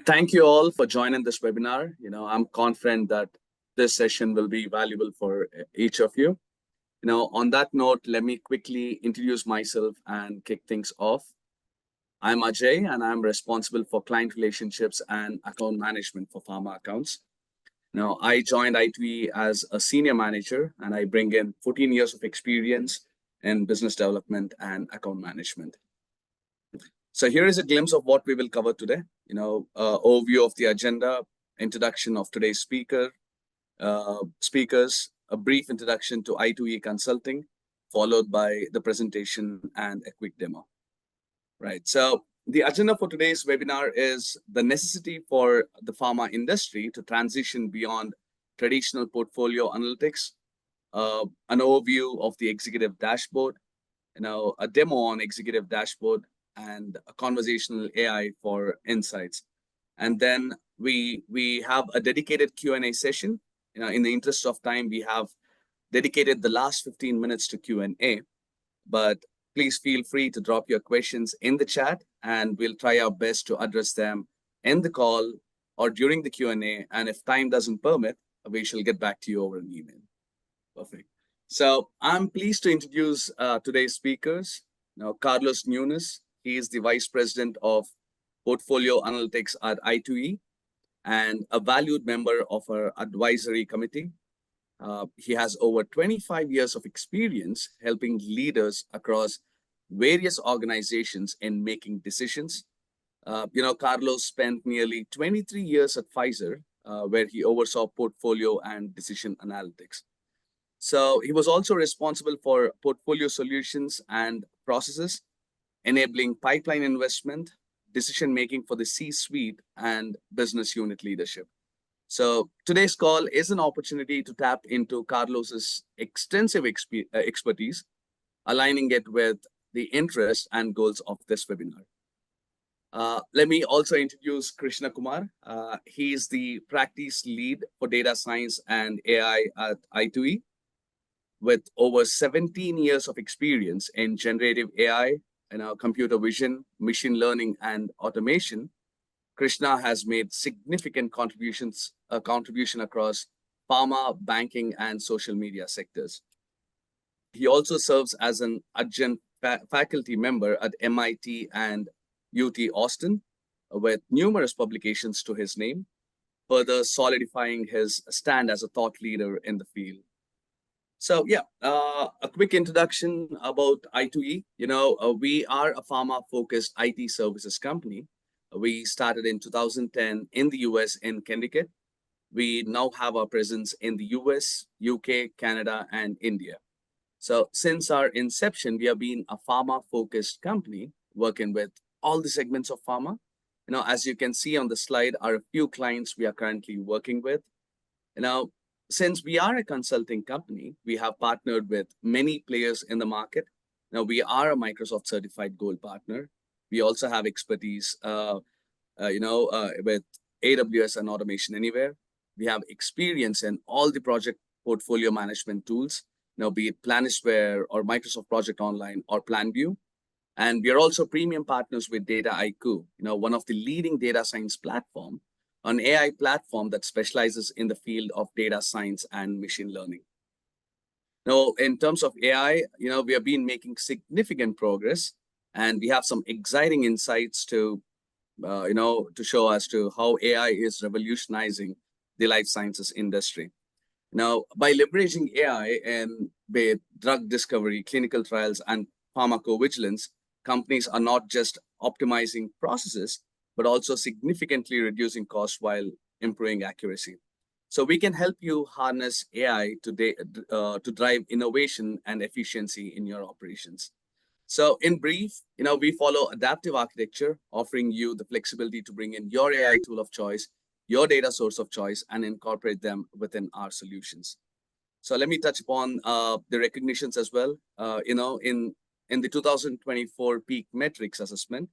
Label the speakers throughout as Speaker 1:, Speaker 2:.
Speaker 1: Thank you all for joining this webinar. I'm confident that this session will be valuable for each of you. On that note, let me quickly introduce myself and kick things off. I'm Ajay, and I'm responsible for client relationships and account management for pharma accounts. Now, I joined I2E as a senior manager, and I bring in 14 years of experience in business development and account management. So here is a glimpse of what we will cover today. Overview of the agenda, introduction of today's speakers, a brief introduction to I2E Consulting, followed by the presentation and a quick demo. Right. So the agenda for today's webinar is the necessity for the pharma industry to transition beyond traditional portfolio analytics, an overview of the executive dashboard, a demo on executive dashboard, and a conversational AI for insights. And then we have a dedicated Q&A session. In the interest of time, we have dedicated the last 15 minutes to Q&A, but please feel free to drop your questions in the chat and we'll try our best to address them in the call or during the Q&A. And if time doesn't permit, we shall get back to you over an email. Perfect. So I'm pleased to introduce today's speakers. Carlos Nunes, he is the Vice President of Portfolio Analytics at I2E and a valued member of our advisory committee. He has over 25 years of experience helping leaders across various organizations in making decisions. Carlos spent nearly 23 years at Pfizer, where he oversaw portfolio and decision analytics. So he was also responsible for portfolio solutions and processes, enabling pipeline investment, decision-making for the C-suite, and business unit leadership. So today's call is an opportunity to tap into Carlos's extensive expertise, aligning it with the interests and goals of this webinar. Let me also introduce Krishna Kumar. He is the practice lead for data science and AI at I2E. With over 17 years of experience in generative AI, computer vision, machine learning, and automation, Krishna has made significant contribution across pharma, banking, and social media sectors. He also serves as an adjunct faculty member at MIT and UT Austin, with numerous publications to his name, further solidifying his stand as a thought leader in the field. So a quick introduction about I2E. We are a pharma-focused IT services company. We started in 2010 in the US in Connecticut. We now have our presence in the US, UK, Canada, and India. So since our inception, we have been a pharma-focused company working with all the segments of pharma. As you can see on the slide, are a few clients we are currently working with. Since we are a consulting company, we have partnered with many players in the market. Now, we are a Microsoft certified gold partner. We also have expertise, with AWS and Automation Anywhere. We have experience in all the project portfolio management tools, be it Planisware or Microsoft Project Online or PlanView. And we are also premium partners with Dataiku, one of the leading data science platform, an AI platform that specializes in the field of data science and machine learning. Now, in terms of AI, we have been making significant progress, and we have some exciting insights to show as to how AI is revolutionizing the life sciences industry. Now, by leveraging AI in drug discovery, clinical trials, and pharmacovigilance, companies are not just optimizing processes, but also significantly reducing costs while improving accuracy. So we can help you harness AI to drive innovation and efficiency in your operations. So in brief, we follow adaptive architecture, offering you the flexibility to bring in your AI tool of choice, your data source of choice, and incorporate them within our solutions. So let me touch upon the recognitions as well. In the 2024 Peak Metrics assessment,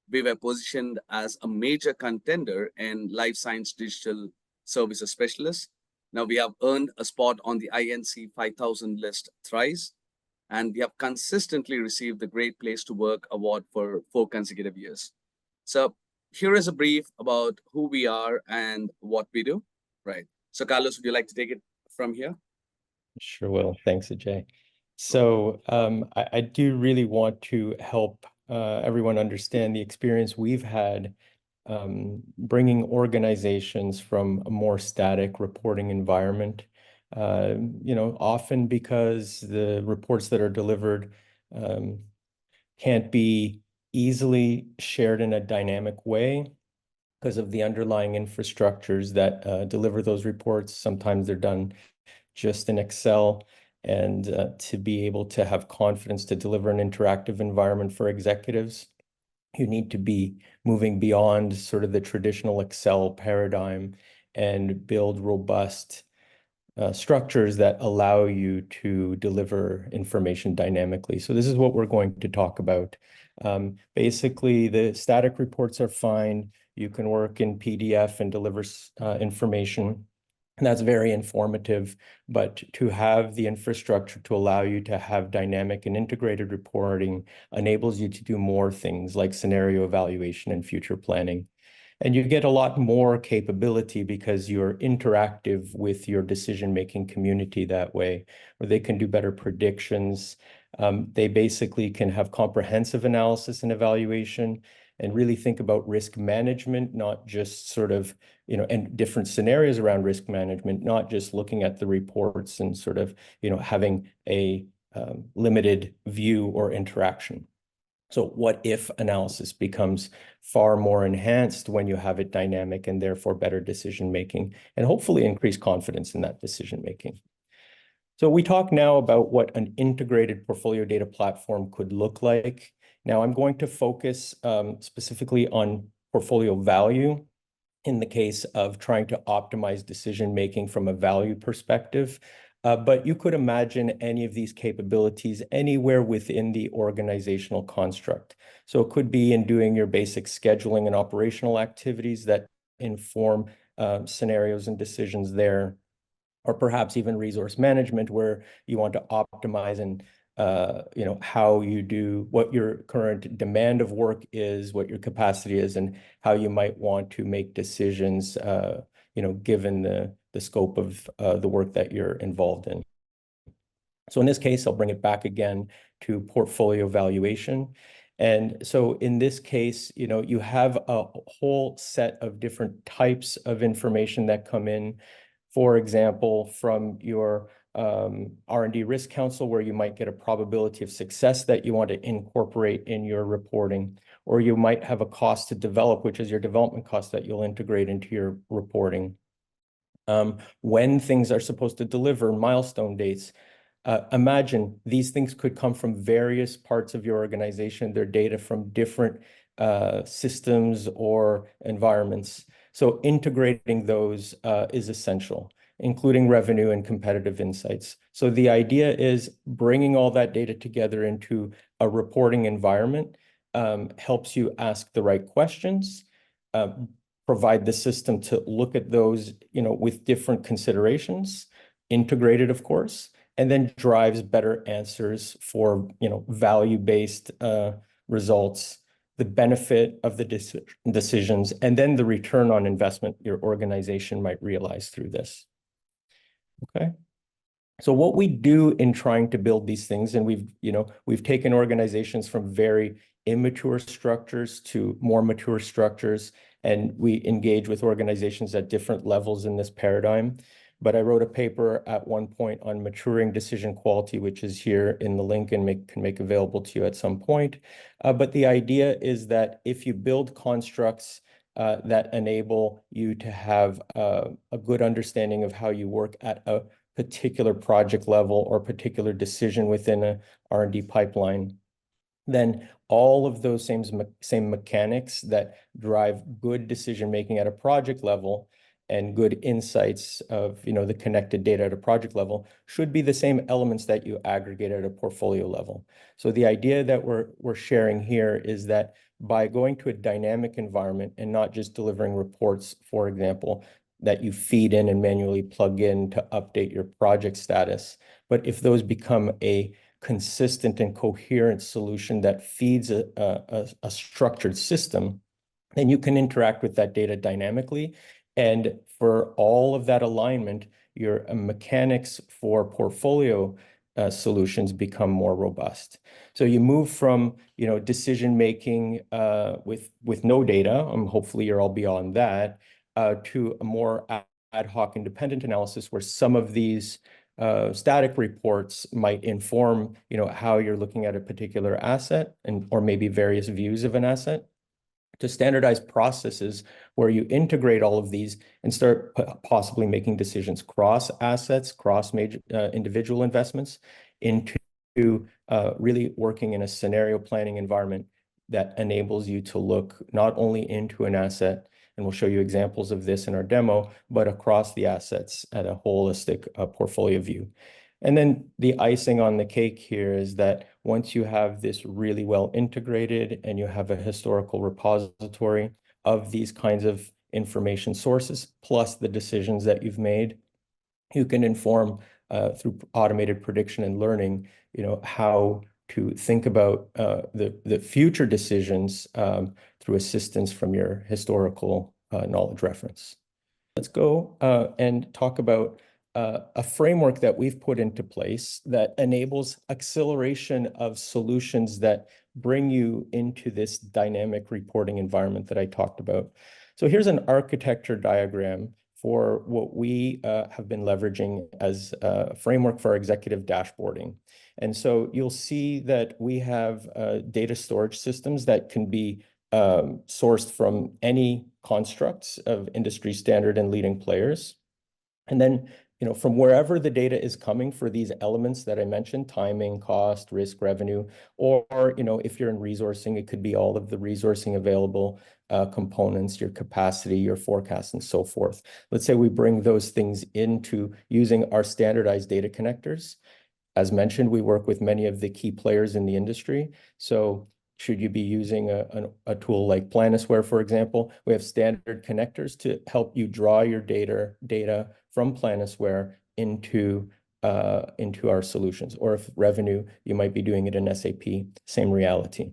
Speaker 1: we were positioned as a major contender in life science digital services specialist. Now we have earned a spot on the INC 5000 list thrice, and we have consistently received the Great Place to Work award for 4 consecutive years. So here is a brief about who we are and what we do, right? So, Carlos, would you like to take it from here?
Speaker 2: Sure will. Thanks, Ajay. So I do really want to help everyone understand the experience we've had bringing organizations from a more static reporting environment. Often because the reports that are delivered um, can't be easily shared in a dynamic way because of the underlying infrastructures that deliver those reports. Sometimes they're done just in Excel, and to be able to have confidence to deliver an interactive environment for executives, you need to be moving beyond sort of the traditional Excel paradigm and build robust structures that allow you to deliver information dynamically. So this is what we're going to talk about. Basically, the static reports are fine. You can work in PDF and deliver information. And that's very informative, but to have the infrastructure to allow you to have dynamic and integrated reporting enables you to do more things like scenario evaluation and future planning. And you get a lot more capability because you're interactive with your decision-making community that way, where they can do better predictions. They basically can have comprehensive analysis and evaluation and really think about risk management, not just sort of, and different scenarios around risk management, not just looking at the reports and sort of, having a limited view or interaction. So what if analysis becomes far more enhanced when you have it dynamic and therefore better decision making and hopefully increase confidence in that decision making. So we talk now about what an integrated portfolio data platform could look like. Now I'm going to focus specifically on portfolio value in the case of trying to optimize decision making from a value perspective. But you could imagine any of these capabilities anywhere within the organizational construct. So it could be in doing your basic scheduling and operational activities that inform scenarios and decisions there, or perhaps even resource management where you want to optimize and how you do what your current demand of work is, what your capacity is, and how you might want to make decisions, given the scope of the work that you're involved in. So in this case, I'll bring it back again to portfolio valuation. And so in this case, you have a whole set of different types of information that come in. For example, from your R&D risk council, where you might get a probability of success that you want to incorporate in your reporting, or you might have a cost to develop, which is your development cost that you'll integrate into your reporting. When things are supposed to deliver, milestone dates. Imagine these things could come from various parts of your organization. They're data from different systems or environments. So integrating those is essential, including revenue and competitive insights. So the idea is bringing all that data together into a reporting environment helps you ask the right questions, provide the system to look at those, with different considerations, integrated, of course, and then drives better answers for, value-based results, the benefit of the decisions, and then the return on investment your organization might realize through this. Okay. So what we do in trying to build these things, and we've taken organizations from very immature structures to more mature structures, and we engage with organizations at different levels in this paradigm. But I wrote a paper at one point on maturing decision quality, which is here in the link and can make available to you at some point. But the idea is that if you build constructs that enable you to have a good understanding of how you work at a particular project level or particular decision within a R&D pipeline, then all of those same mechanics that drive good decision making at a project level and good insights of the connected data at a project level should be the same elements that you aggregate at a portfolio level. So the idea that we're sharing here is that by going to a dynamic environment and not just delivering reports, for example, that you feed in and manually plug in to update your project status, but if those become a consistent and coherent solution that feeds a structured system, then you can interact with that data dynamically. And for all of that alignment, your mechanics for portfolio solutions become more robust. So you move from, decision making with no data, hopefully you're all beyond that, to a more ad hoc independent analysis where some of these static reports might inform, how you're looking at a particular asset or maybe various views of an asset, to standardize processes where you integrate all of these and start possibly making decisions cross assets, cross major individual investments into really working in a scenario planning environment that enables you to look not only into an asset, and we'll show you examples of this in our demo, but across the assets at a holistic portfolio view. And then the icing on the cake here is that once you have this really well integrated and you have a historical repository of these kinds of information sources, plus the decisions that you've made, you can inform through automated prediction and learning, how to think about the future decisions through assistance from your historical knowledge reference. Let's go and talk about a framework that we've put into place that enables acceleration of solutions that bring you into this dynamic reporting environment that I talked about. So here's an architecture diagram for what we have been leveraging as a framework for our executive dashboarding. And so you'll see that we have data storage systems that can be sourced from any constructs of industry standard and leading players. And then, from wherever the data is coming for these elements that I mentioned, timing, cost, risk, revenue, or, if you're in resourcing, it could be all of the resourcing available components, your capacity, your forecast, and so forth. Let's say we bring those things into using our standardized data connectors. As mentioned, we work with many of the key players in the industry. So should you be using a tool like Planisware, for example, we have standard connectors to help you draw your data from Planisware into our solutions. Or if revenue, you might be doing it in SAP, same reality.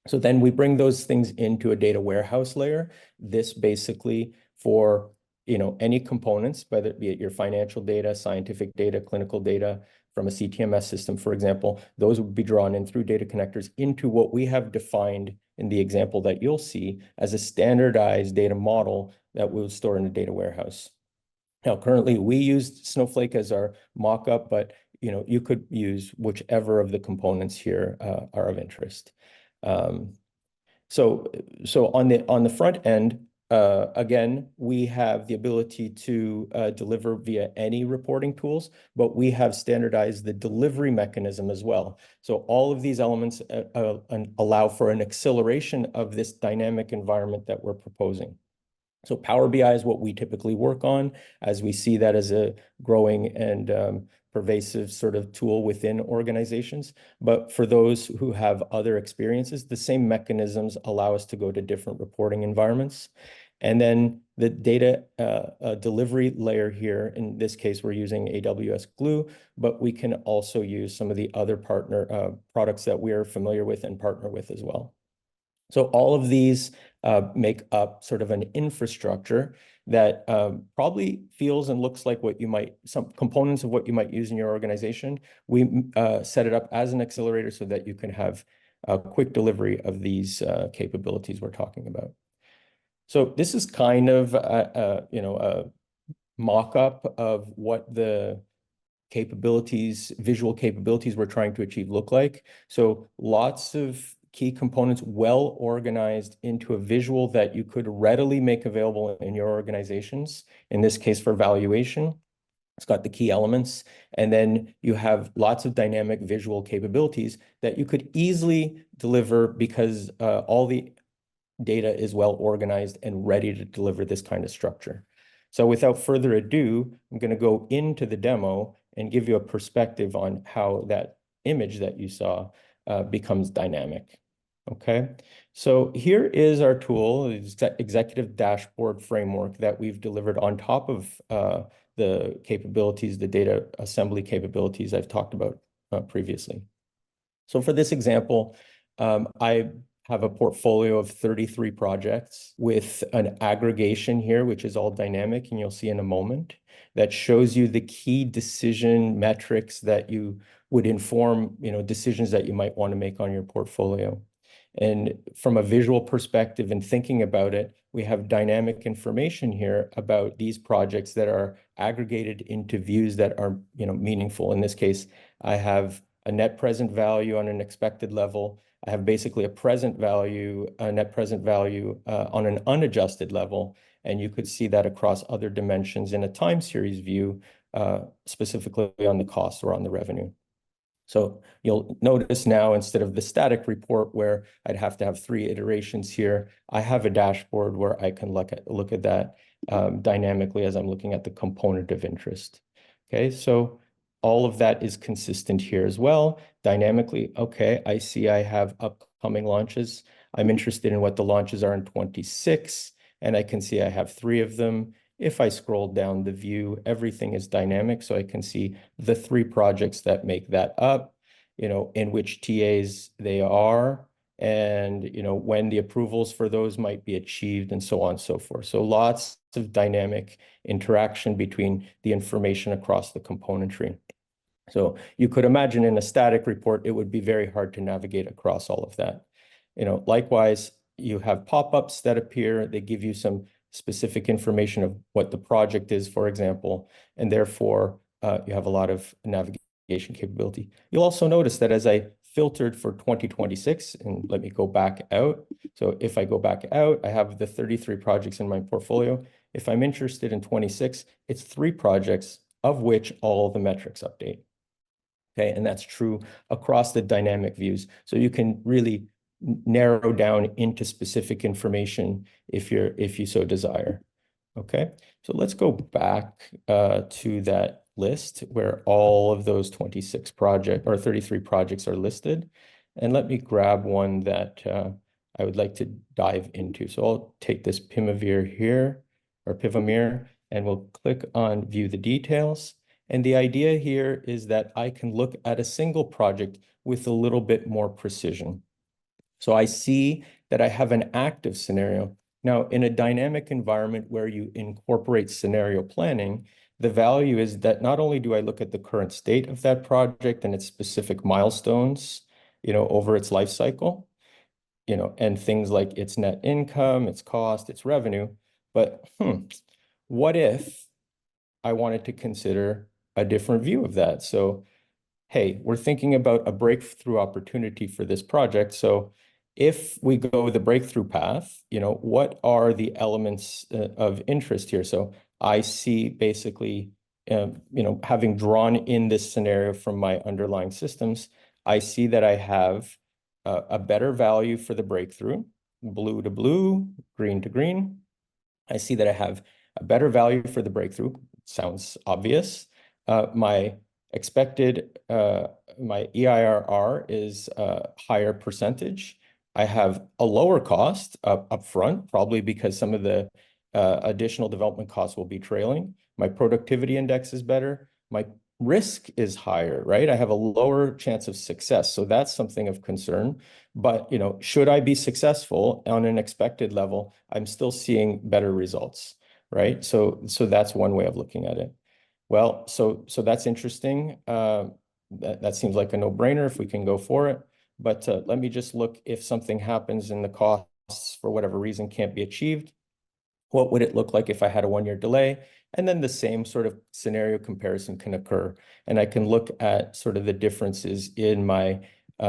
Speaker 2: So then we bring those things into a data warehouse layer. This basically for any components, whether it be your financial data, scientific data, clinical data, from a CTMS system, for example, those would be drawn in through data connectors into what we have defined in the example that you'll see as a standardized data model that we'll store in a data warehouse. Now, currently, we use Snowflake as our mock-up, but you could use whichever of the components here are of interest. So on the front end, again, we have the ability to deliver via any reporting tools, but we have standardized the delivery mechanism as well. So all of these elements allow for an acceleration of this dynamic environment that we're proposing. So Power BI is what we typically work on, as we see that as a growing and pervasive sort of tool within organizations. But for those who have other experiences, the same mechanisms allow us to go to different reporting environments. And then the data delivery layer here, in this case, we're using AWS Glue, but we can also use some of the other partner products that we are familiar with and partner with as well. So all of these make up sort of an infrastructure that probably feels and looks like some components of what you might use in your organization. We set it up as an accelerator so that you can have a quick delivery of these capabilities we're talking about. So this is kind of a mock-up of what the visual capabilities we're trying to achieve look like. So lots of key components well organized into a visual that you could readily make available in your organizations. In this case, for valuation, it's got the key elements. And then you have lots of dynamic visual capabilities that you could easily deliver because all the data is well organized and ready to deliver this kind of structure. So without further ado, I'm going to go into the demo and give you a perspective on how that image that you saw becomes dynamic. Okay, so here is our tool, executive dashboard framework that we've delivered on top of the capabilities, the data assembly capabilities I've talked about previously. So for this example, I have a portfolio of 33 projects with an aggregation here, which is all dynamic, and you'll see in a moment, that shows you the key decision metrics that you would inform, decisions that you might want to make on your portfolio. And from a visual perspective and thinking about it, we have dynamic information here about these projects that are aggregated into views that are, meaningful. In this case, I have a net present value on an expected level. I have basically a present value, a net present value on an unadjusted level. And you could see that across other dimensions in a time series view, specifically on the cost or on the revenue. So you'll notice now, instead of the static report where I'd have to have 3 iterations here, I have a dashboard where I can look at that dynamically as I'm looking at the component of interest. Okay, so all of that is consistent here as well. Dynamically, okay, I see I have upcoming launches. I'm interested in what the launches are in 26, and I can see I have 3 of them. If I scroll down the view, everything is dynamic, so I can see the 3 projects that make that up, in which TAs they are, and, when the approvals for those might be achieved, and so on and so forth. So lots of dynamic interaction between the information across the componentry. So you could imagine in a static report, it would be very hard to navigate across all of that. Likewise, you have pop-ups that appear. They give you some specific information of what the project is, for example, and therefore you have a lot of navigation capability. You'll also notice that as I filtered for 2026, and let me go back out. So if I go back out, I have the 33 projects in my portfolio. If I'm interested in 26, it's 3 projects, of which all the metrics update. Okay, and that's true across the dynamic views. So you can really narrow down into specific information if you so desire. Okay, so let's go back to that list where all of those 26 projects or 33 projects are listed. And let me grab one that I would like to dive into. So I'll take this Pimavir here, or Pivamir, and we'll click on View the Details. And the idea here is that I can look at a single project with a little bit more precision. So I see that I have an active scenario. Now, in a dynamic environment where you incorporate scenario planning, the value is that not only do I look at the current state of that project and its specific milestones, over its life cycle, and things like its net income, its cost, its revenue, but what if I wanted to consider a different view of that? So, hey, we're thinking about a breakthrough opportunity for this project. So if we go the breakthrough path, what are the elements of interest here? So I see basically, having drawn in this scenario from my underlying systems, I see that I have a better value for the breakthrough, blue to blue, green to green. I see that I have a better value for the breakthrough. Sounds obvious. My expected, my EIRR is a higher percentage. I have a lower cost up front, probably because some of the additional development costs will be trailing. My productivity index is better. My risk is higher, right? I have a lower chance of success. So that's something of concern. But, should I be successful on an expected level, I'm still seeing better results, right? So that's one way of looking at it. Well, so that's interesting. That seems like a no-brainer if we can go for it. But let me just look if something happens and the costs for whatever reason can't be achieved. What would it look like if I had a 1-year delay? And then the same sort of scenario comparison can occur. And I can look at sort of the differences in my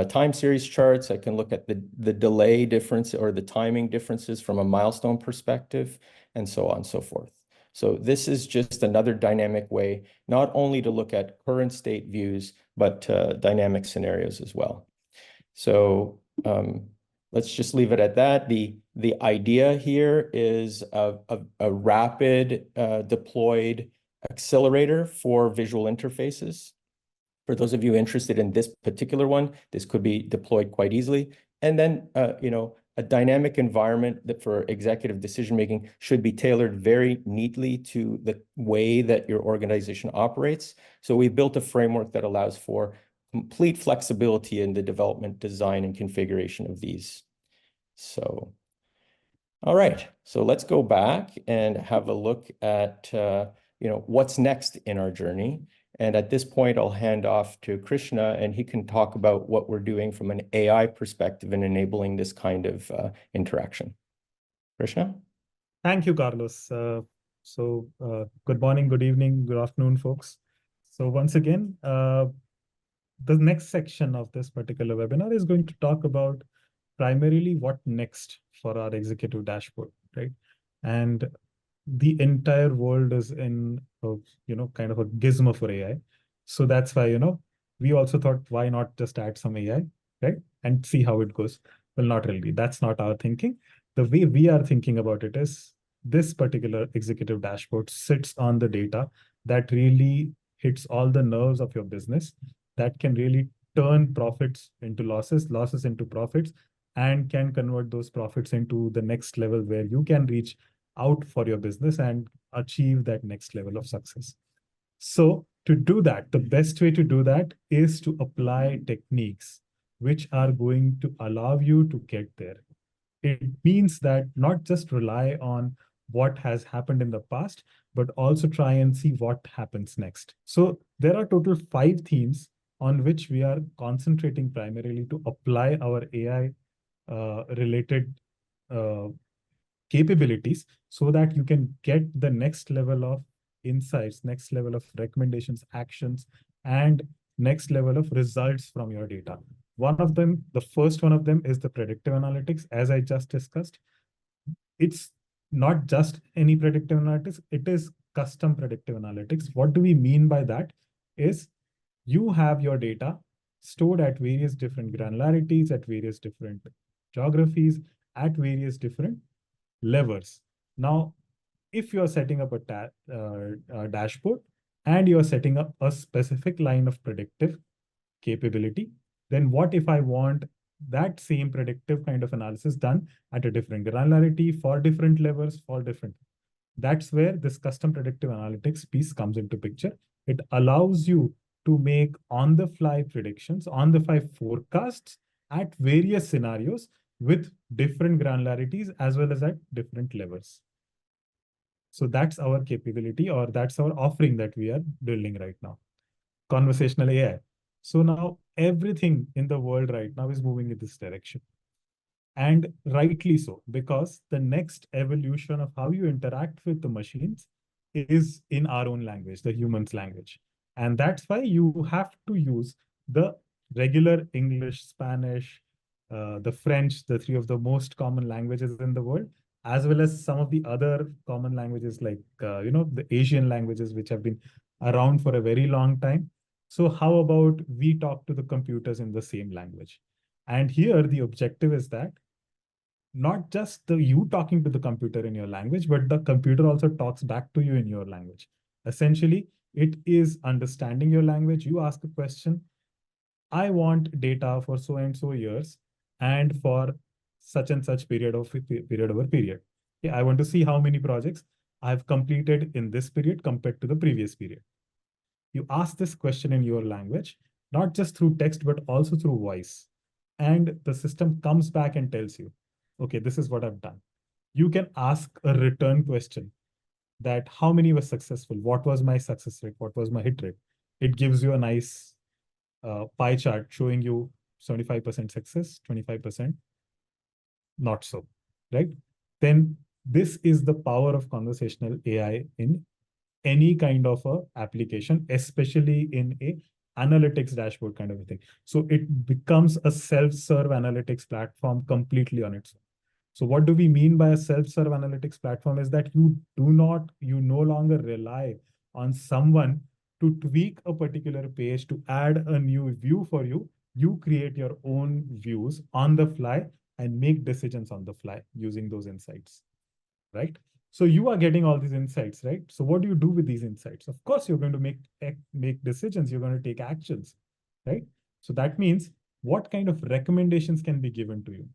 Speaker 2: time series charts. I can look at the delay difference or the timing differences from a milestone perspective, and so on and so forth. So this is just another dynamic way, not only to look at current state views, but dynamic scenarios as well. So let's just leave it at that. The idea here is a rapid deployed accelerator for visual interfaces. For those of you interested in this particular one, this could be deployed quite easily. And then, a dynamic environment that for executive decision-making should be tailored very neatly to the way that your organization operates. So we built a framework that allows for complete flexibility in the development, design, and configuration of these. So, all right. So let's go back and have a look at what's next in our journey. And at this point, I'll hand off to Krishna, and he can talk about what we're doing from an AI perspective in enabling this kind of interaction. Krishna?
Speaker 3: Thank you, Carlos. Good morning, good evening, good afternoon, folks. So once again, the next section of this particular webinar is going to talk about primarily what next for our executive dashboard, right? And the entire world is in a, kind of a gizmo for AI. So that's why, we also thought, why not just add some AI, right? And see how it goes. Well, not really. That's not our thinking. The way we are thinking about it is this particular executive dashboard sits on the data that really hits all the nerves of your business, that can really turn profits into losses, losses into profits, and can convert those profits into the next level where you can reach out for your business and achieve that next level of success. So to do that, the best way to do that is to apply techniques which are going to allow you to get there. It means that not just rely on what has happened in the past, but also try and see what happens next. So there are total 5 themes on which we are concentrating primarily to apply our AI related capabilities so that you can get the next level of insights, next level of recommendations, actions, and next level of results from your data. One of them, the first one of them is the predictive analytics, as I just discussed. It's not just any predictive analytics, it is custom predictive analytics. What do we mean by that? Is you have your data stored at various different granularities, at various different geographies, at various different levers. Now, if you're setting up a dashboard and you're setting up a specific line of predictive capability, then what if I want that same predictive kind of analysis done at a different granularity for different levels for different? That's where this custom predictive analytics piece comes into picture. It allows you to make on-the-fly predictions, on-the-fly forecasts at various scenarios with different granularities as well as at different levels. So that's our capability, or that's our offering that we are building right now. Conversational AI. So now everything in the world right now is moving in this direction. And rightly so, because the next evolution of how you interact with the machines is in our own language, the human's language. And that's why you have to use the regular English, Spanish, the French, the 3 of the most common languages in the world, as well as some of the other common languages like, the Asian languages, which have been around for a very long time. So how about we talk to the computers in the same language? And here the objective is that not just you talking to the computer in your language, but the computer also talks back to you in your language. Essentially, it is understanding your language. You ask a question, I want data for so and so years and for such and such period over period. Okay, I want to see how many projects I've completed in this period compared to the previous period. You ask this question in your language, not just through text, but also through voice. And the system comes back and tells you, okay, this is what I've done. You can ask a return question that how many were successful? What was my success rate? What was my hit rate? It gives you a nice pie chart showing you 75% success, 25% not so, right? Then this is the power of conversational AI in any kind of a application, especially in a analytics dashboard kind of a thing. So it becomes a self-serve analytics platform completely on its own. So what do we mean by a self-serve analytics platform is that you no longer rely on someone to tweak a particular page to add a new view for you. You create your own views on the fly and make decisions on the fly using those insights, right? So you are getting all these insights, right? So what do you do with these insights? Of course, you're going to make decisions. You're going to take actions, right? So that means what kind of recommendations can be given to you?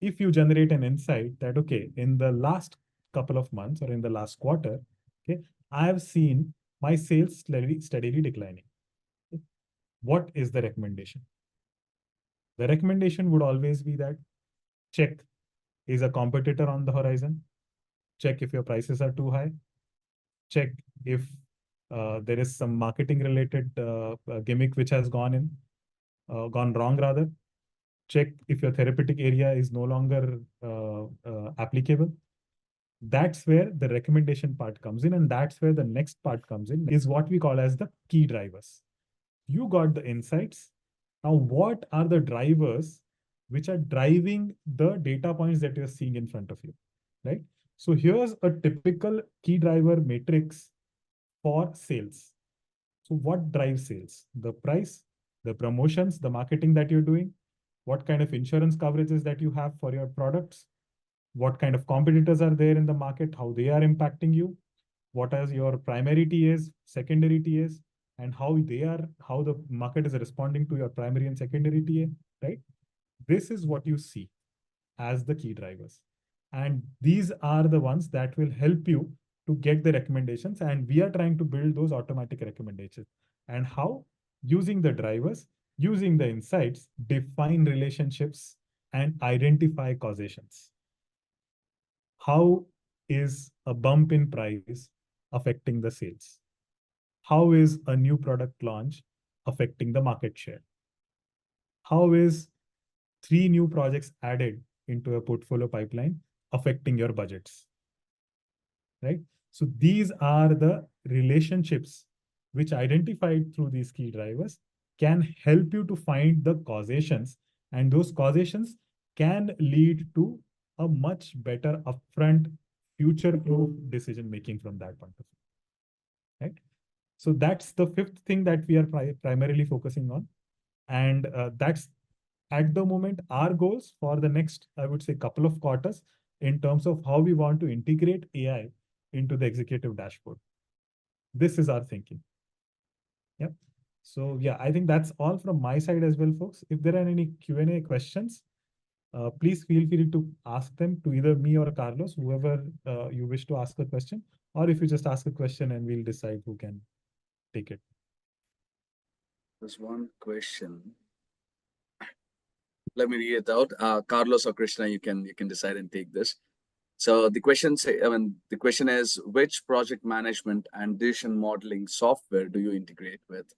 Speaker 3: If you generate an insight that, okay, in the last couple of months or in the last quarter, okay, I have seen my sales steadily declining. Okay. What is the recommendation? The recommendation would always be that check Is a competitor on the horizon? Check if your prices are too high. Check if there is some marketing related gimmick which has gone wrong rather. Check if your therapeutic area is no longer applicable. That's where the recommendation part comes in, and that's where the next part comes in, is what we call as the key drivers. You got the insights. Now, what are the drivers which are driving the data points that you're seeing in front of you, right? So here's a typical key driver matrix for sales. So what drives sales? The price, the promotions, the marketing that you're doing, what kind of insurance coverages that you have for your products, what kind of competitors are there in the market, how they are impacting you, what is your primary TAs, secondary TAs, and how the market is responding to your primary and secondary TA, right? This is what you see as the key drivers. And these are the ones that will help you to get the recommendations. And we are trying to build those automatic recommendations. And how? Using the drivers, using the insights, define relationships and identify causations. How is a bump in price affecting the sales? How is a new product launch affecting the market share? How is 3 new projects added into a portfolio pipeline affecting your budgets, right? So these are the relationships which identified through these key drivers can help you to find the causations, and those causations can lead to a much better upfront future-proof decision making from that point of view, right? So that's the fifth thing that we are primarily focusing on. And that's at the moment our goals for the next, I would say, couple of quarters in terms of how we want to integrate AI into the executive dashboard. This is our thinking. Yep. So yeah, I think that's all from my side as well, folks. If there are any Q&A questions, please feel free to ask them to either me or Carlos, whoever you wish to ask a question, or if you just ask a question and we'll decide who can take it.
Speaker 1: There's one question. Let me read it out. Carlos or Krishna, you can decide and take this. So the question is, which project management and decision modeling software do you integrate with?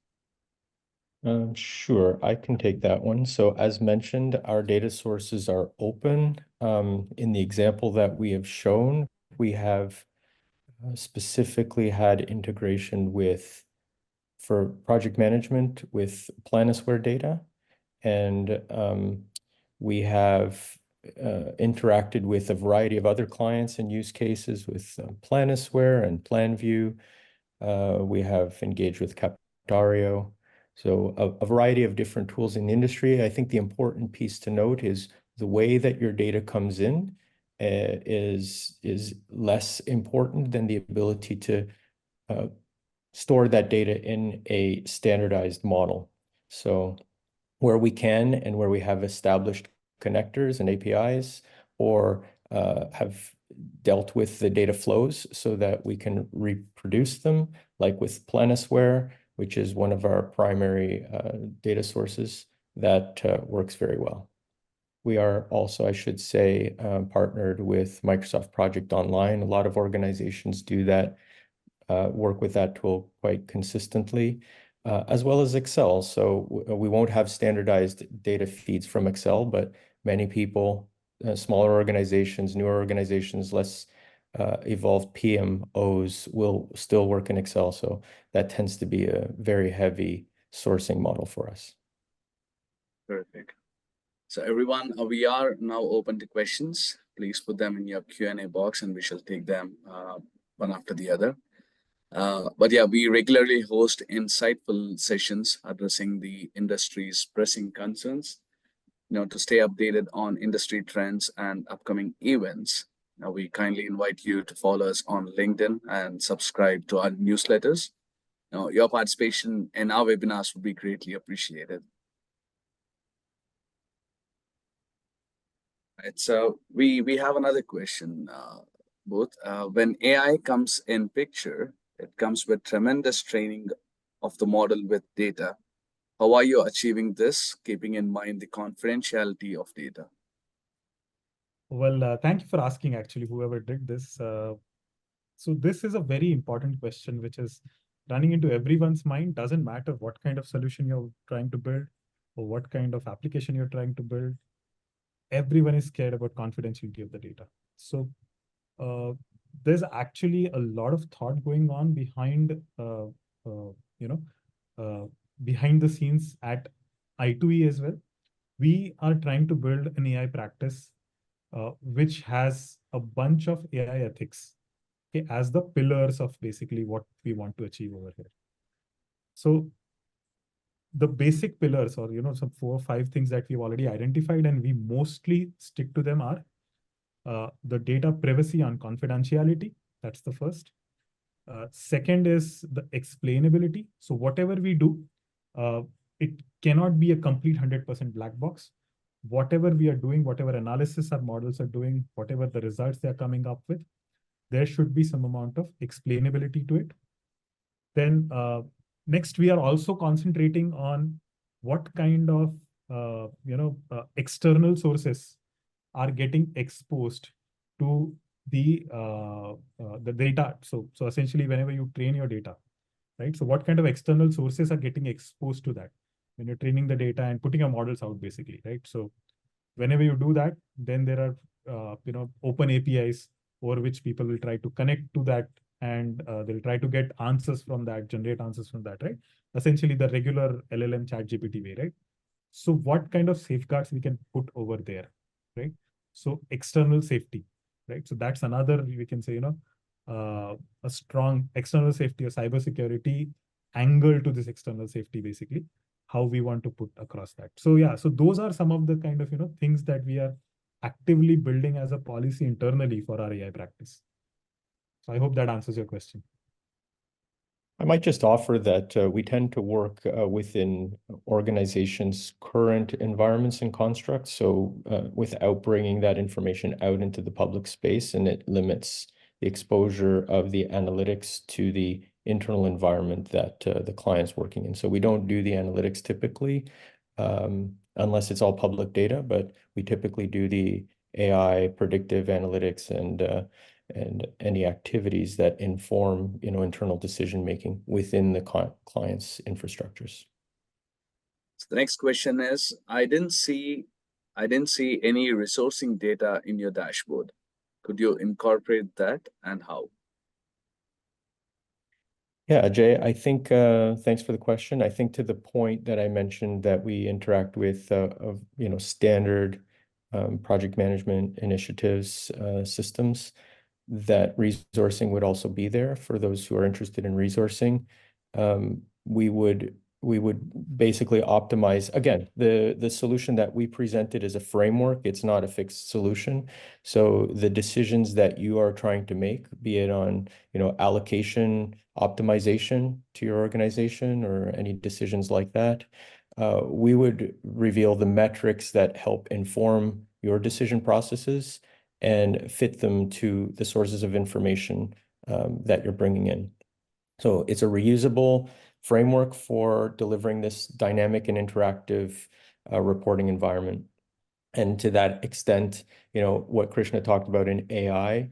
Speaker 2: Sure, I can take that one. So as mentioned, our data sources are open. In the example that we have shown, we have specifically had integration for project management with Planisware data. And we have interacted with a variety of other clients and use cases with Planisware and PlanView. We have engaged with Captario. So a variety of different tools in the industry. I think the important piece to note is the way that your data comes in is less important than the ability to store that data in a standardized model. So where we can and where we have established connectors and APIs, or have dealt with the data flows so that we can reproduce them, like with Planisware, which is one of our primary data sources that works very well. We are also, I should say, partnered with Microsoft Project Online. A lot of organizations do that, work with that tool quite consistently, as well as Excel. So we won't have standardized data feeds from Excel, but many people, smaller organizations, newer organizations, less evolved PMOs will still work in Excel. So that tends to be a very heavy sourcing model for us.
Speaker 1: Perfect. So everyone, we are now open to questions. Please put them in your Q&A box and we shall take them one after the other. But yeah, we regularly host insightful sessions addressing the industry's pressing concerns, to stay updated on industry trends and upcoming events. Now, we kindly invite you to follow us on LinkedIn and subscribe to our newsletters. Now, your participation in our webinars would be greatly appreciated. Right, so we have another question, both. When AI comes in picture, it comes with tremendous training of the model with data. How are you achieving this, keeping in mind the confidentiality of data?
Speaker 3: Well, thank you for asking, actually, whoever did this. So this is a very important question, which is running into everyone's mind. Doesn't matter what kind of solution you're trying to build or what kind of application you're trying to build. Everyone is scared about confidentiality of the data. So uh, there's actually a lot of thought going on behind, you know, behind the scenes at I2E as well. We are trying to build an AI practice which has a bunch of AI ethics, okay, as the pillars of basically what we want to achieve over here. So the basic pillars, or some 4 or 5 things that we've already identified and we mostly stick to them, are the data privacy and confidentiality. That's the first. Second is the explainability. So whatever we do, uh, it cannot be a complete 100% black box. Whatever we are doing, whatever analysis our models are doing, whatever the results they are coming up with, there should be some amount of explainability to it. Then next, we are also concentrating on what kind of external sources are getting exposed to the data. So essentially, whenever you train your data, right? So what kind of external sources are getting exposed to that when you're training the data and putting your models out, basically, right? So whenever you do that, then there are open APIs over which people will try to connect to that, and they'll try to get answers from that, generate answers from that, right? Essentially the regular LLM chat GPT way, right? So what kind of safeguards we can put over there, right? So external safety, right? So that's another, we can say, a strong external safety or cybersecurity angle to this external safety, basically, how we want to put across that. So yeah, so those are some of the kind of, things that we are actively building as a policy internally for our AI practice. So I hope that answers your question.
Speaker 2: I might just offer that we tend to work within organizations' current environments and constructs, so without bringing that information out into the public space, and it limits the exposure of the analytics to the internal environment that the client's working in. So we don't do the analytics typically, unless it's all public data, but we typically do the AI predictive analytics and any activities that inform, internal decision making within the client's infrastructures.
Speaker 1: So the next question is, I didn't see any resourcing data in your dashboard. Could you incorporate that, and how?
Speaker 2: Yeah, Ajay, I think thanks for the question. I think to the point that I mentioned that we interact with standard project management initiatives systems, that resourcing would also be there for those who are interested in resourcing. We would basically optimize, again, the solution that we presented is a framework. It's not a fixed solution. So the decisions that you are trying to make, be it on allocation optimization to your organization or any decisions like that, we would reveal the metrics that help inform your decision processes and fit them to the sources of information that you're bringing in. So it's a reusable framework for delivering this dynamic and interactive reporting environment. And to that extent, what Krishna talked about in AI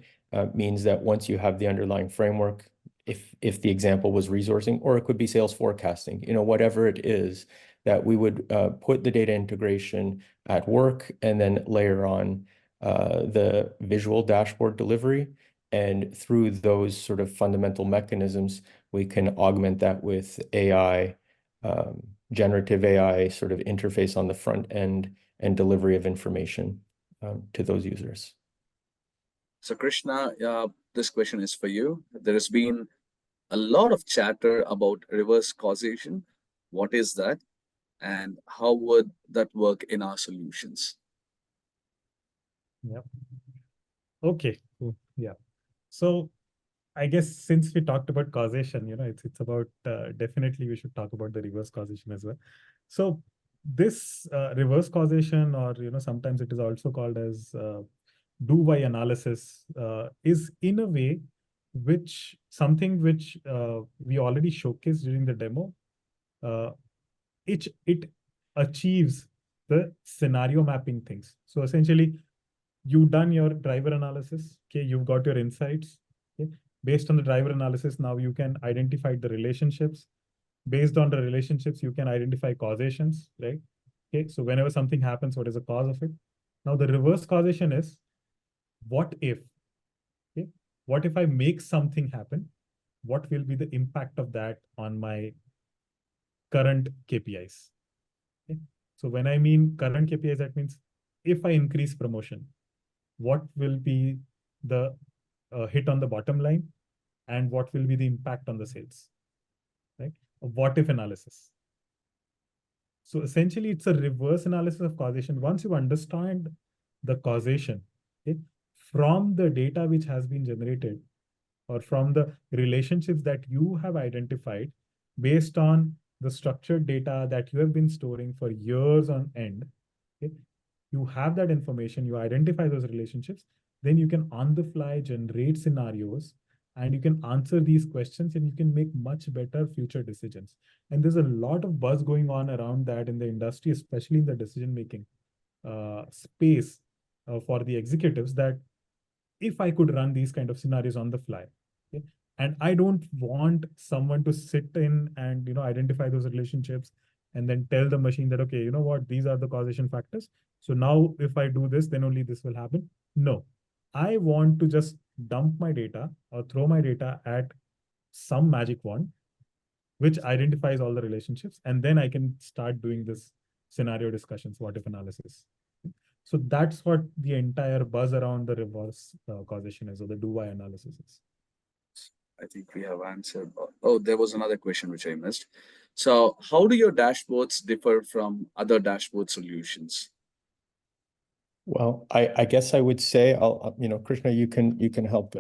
Speaker 2: means that once you have the underlying framework, if the example was resourcing, or it could be sales forecasting, whatever it is, that we would put the data integration at work and then layer on the visual dashboard delivery. And through those sort of fundamental mechanisms, we can augment that with AI, generative AI sort of interface on the front end and delivery of information to those users.
Speaker 1: So Krishna, this question is for you. There has been a lot of chatter about reverse causation. What is that, and how would that work in our solutions?
Speaker 3: Yeah. Okay. Cool. Yeah. So I guess since we talked about causation, it's about definitely we should talk about the reverse causation as well. So this reverse causation, or sometimes it is also called as do-why analysis, is in a way something which we already showcased during the demo. It achieves the scenario mapping things. So essentially, you've done your driver analysis. Okay, you've got your insights. Okay, based on the driver analysis, now you can identify the relationships. Based on the relationships, you can identify causations, right? Okay, so whenever something happens, what is the cause of it? Now the reverse causation is, what if? Okay, what if I make something happen? What will be the impact of that on my current KPIs? Okay, so when I mean current KPIs, that means if I increase promotion, what will be the hit on the bottom line, and what will be the impact on the sales, right? A what if analysis. So essentially, it's a reverse analysis of causation. Once you understand the causation, okay, from the data which has been generated, or from the relationships that you have identified based on the structured data that you have been storing for years on end, okay, you have that information, you identify those relationships, then you can on the fly generate scenarios, and you can answer these questions, and you can make much better future decisions. And there's a lot of buzz going on around that in the industry, especially in the decision making space for the executives, that if I could run these kind of scenarios on the fly, okay, and I don't want someone to sit in and identify those relationships and then tell the machine that, okay, you know what, these are the causation factors. So now if I do this, then only this will happen. No, I want to just dump my data or throw my data at some magic wand which identifies all the relationships, and then I can start doing this scenario discussions, what if analysis. So that's what the entire buzz around the reverse causation is, or the do-why analysis is.
Speaker 1: I think we have answered. Oh, there was another question which I missed. So, how do your dashboards differ from other dashboard solutions?
Speaker 2: Well, I guess I would say, Krishna, you can help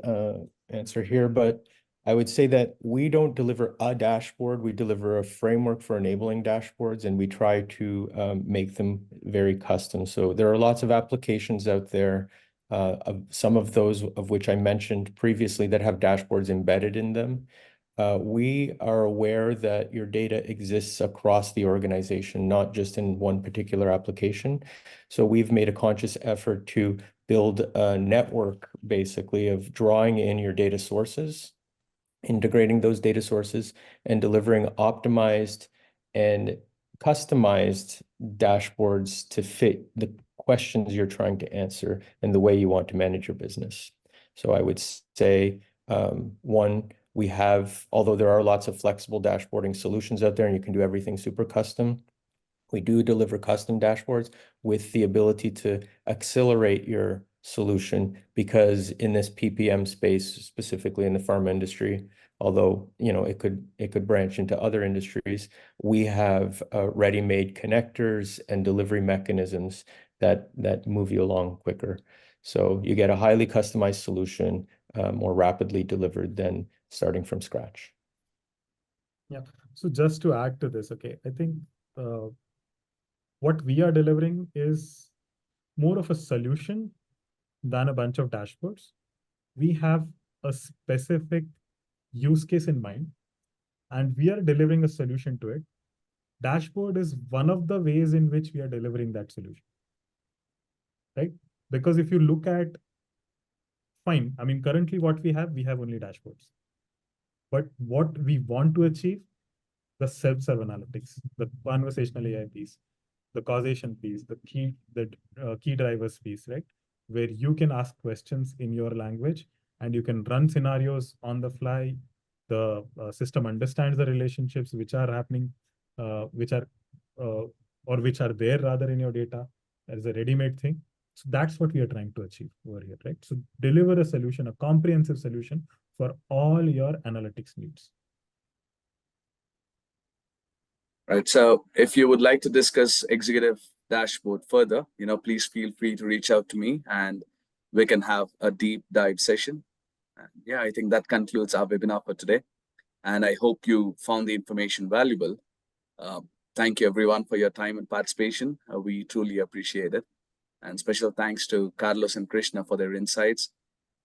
Speaker 2: answer here, but I would say that we don't deliver a dashboard. We deliver a framework for enabling dashboards, and we try to make them very custom. So there are lots of applications out there, some of those of which I mentioned previously, that have dashboards embedded in them. We are aware that your data exists across the organization, not just in one particular application. So we've made a conscious effort to build a network, basically, of drawing in your data sources, integrating those data sources, and delivering optimized and customized dashboards to fit the questions you're trying to answer and the way you want to manage your business. So I would say, one, we have, although there are lots of flexible dashboarding solutions out there and you can do everything super custom, we do deliver custom dashboards with the ability to accelerate your solution, because in this PPM space, specifically in the pharma industry, although it could branch into other industries, we have ready-made connectors and delivery mechanisms that move you along quicker. So you get a highly customized solution more rapidly delivered than starting from scratch.
Speaker 3: Yeah. So just to add to this, okay, I think what we are delivering is more of a solution than a bunch of dashboards. We have a specific use case in mind, and we are delivering a solution to it. Dashboard is one of the ways in which we are delivering that solution, right? Because if you look at, fine, I mean, currently what we have only dashboards. But what we want to achieve, the self-serve analytics, the conversational AI piece, the causation piece, the key drivers piece, right? Where you can ask questions in your language and you can run scenarios on the fly. The system understands the relationships which are happening, which are there rather in your data as a ready-made thing. So that's what we are trying to achieve over here, right? So deliver a solution, a comprehensive solution for all your analytics needs.
Speaker 1: Right. So if you would like to discuss executive dashboard further, please feel free to reach out to me and we can have a deep dive session. And yeah, I think that concludes our webinar for today. And I hope you found the information valuable. Thank you everyone for your time and participation. We truly appreciate it. And special thanks to Carlos and Krishna for their insights,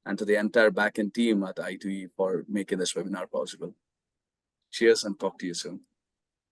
Speaker 1: and to the entire backend team at I2E for making this webinar possible. Cheers and talk to you soon.